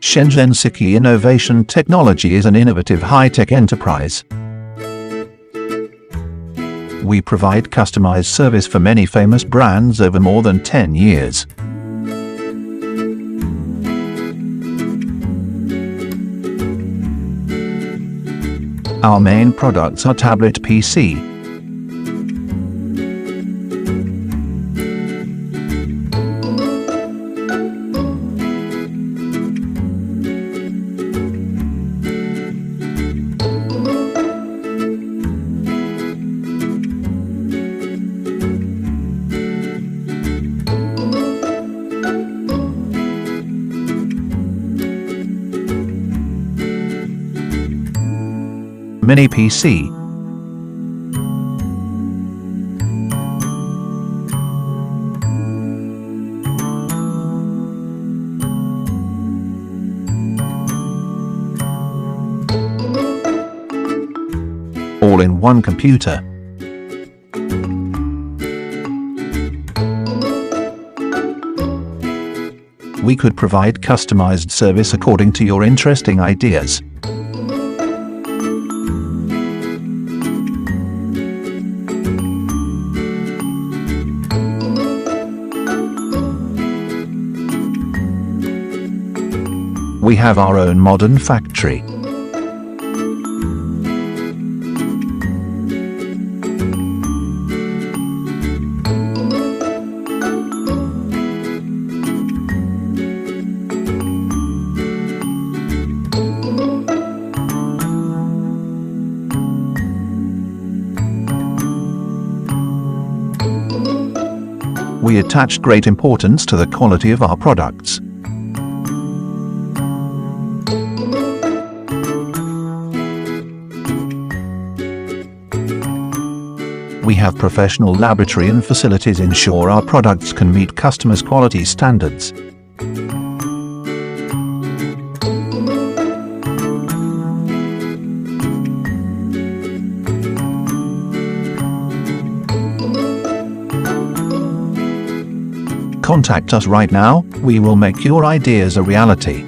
Shenzhen Siki Innovation Technology is an innovative high-tech enterprise. We provide customized service for many famous brands over more than 10 years. Our main products are tablet PC, mini PC, all-in-one computer, we could provide customized service according to your interesting ideas. We have our own modern factory. We attach great importance to the quality of our products. We have professional laboratory and facilities ensure our products can meet customers' quality standards. Contact us right now, we will make your ideas a reality.